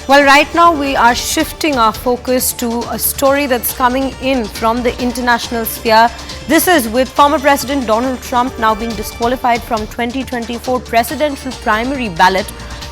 Well, right now we are shifting our focus to a story that's coming in from the international sphere. This is with former President Donald Trump now being disqualified from 2024 presidential primary ballot.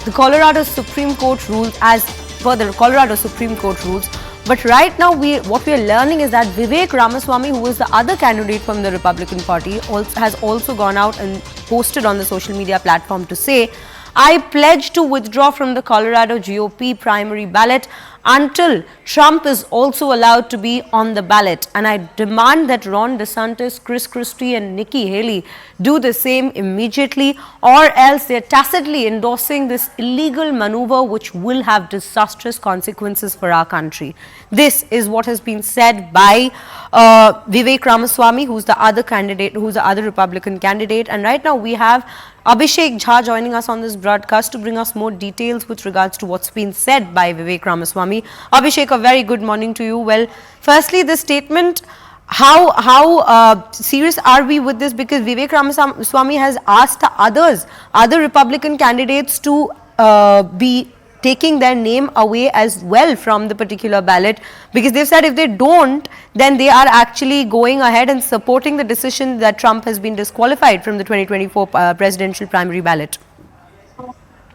The Colorado Supreme Court ruled as per the Colorado Supreme Court rules. But right now, what we are learning is that Vivek Ramaswamy, who is the other candidate from the Republican Party, has also gone out and posted on the social media platform to say, I pledge to withdraw from the Colorado GOP primary ballot until Trump is also allowed to be on the ballot. And I demand that Ron DeSantis, Chris Christie and Nikki Haley do the same immediately, or else they're tacitly endorsing this illegal maneuver which will have disastrous consequences for our country. This is what has been said by Vivek Ramaswamy, who's the other candidate, who's the other Republican candidate. And right now we have Abhishek Jha joining us on this broadcast to bring us more details with regards to what's been said by Vivek Ramaswamy. Abhishek, a very good morning to you. Well, firstly, this statement, how serious are we with this? Because Vivek Ramaswamy has asked the other Republican candidates to be taking their name away as well from the particular ballot, because they've said if they don't, then they are actually going ahead and supporting the decision that Trump has been disqualified from the 2024 presidential primary ballot.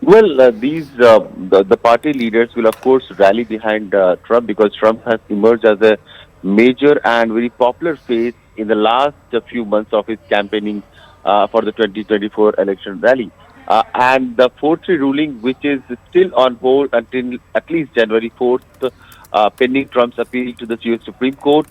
Well, the party leaders will of course rally behind Trump, because Trump has emerged as a major and very popular face in the last few months of his campaigning for the 2024 election rally. And the 4-3 ruling, which is still on hold until at least January 4th, pending Trump's appeal to the U.S. Supreme Court,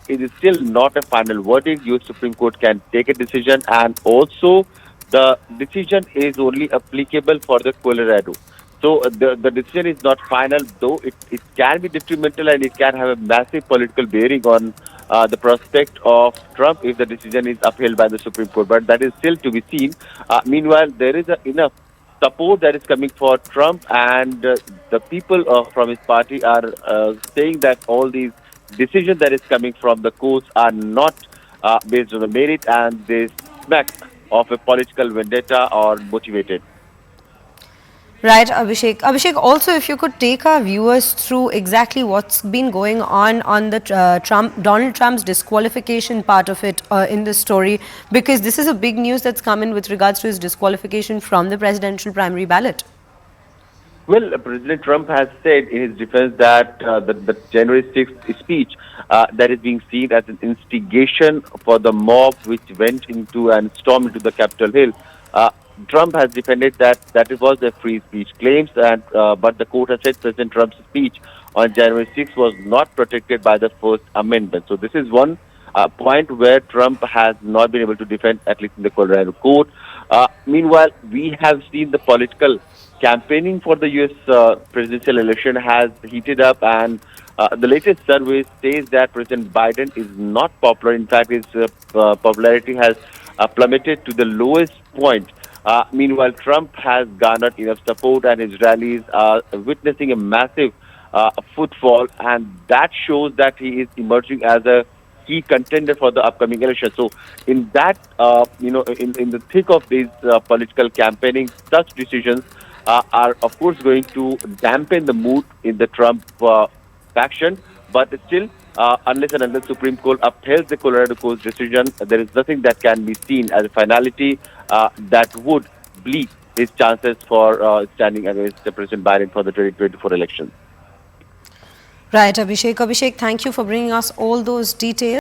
it is still not a final verdict. U.S. Supreme Court can take a decision, and also the decision is only applicable for the Colorado. So the decision is not final, though it can be detrimental and it can have a massive political bearing on the prospect of Trump if the decision is upheld by the Supreme Court. But that is still to be seen. Meanwhile, there is enough support that is coming for Trump, and the people from his party are saying that all these decisions that is coming from the courts are not based on the merit, and they smack of a political vendetta or motivated. Right, Abhishek. Abhishek, also if you could take our viewers through exactly what's been going on the Donald Trump's disqualification part of it in this story, because this is a big news that's come in with regards to his disqualification from the presidential primary ballot. Well, President Trump has said in his defense that the January 6th speech that is being seen as an instigation for the mob which went into and stormed into the Capitol Hill. Trump has defended that it was a free speech claims, and but the court has said President Trump's speech on January 6th was not protected by the First Amendment. So this is one point where Trump has not been able to defend, at least in the Colorado court. Meanwhile, we have seen the political campaigning for the U.S. Presidential election has heated up, and the latest survey says that President Biden is not popular. In fact, his popularity has plummeted to the lowest point. Meanwhile, Trump has garnered enough support, and his rallies are witnessing a massive footfall, and that shows that he is emerging as a key contender for the upcoming election. So, in that, in the thick of this political campaigning, such decisions are, of course, going to dampen the mood in the Trump faction. But still, unless and until Supreme Court upheld the Colorado court's decision, there is nothing that can be seen as a finality that would bleed his chances for standing against President Biden for the 2024 election. Right, Abhishek. Abhishek, thank you for bringing us all those details.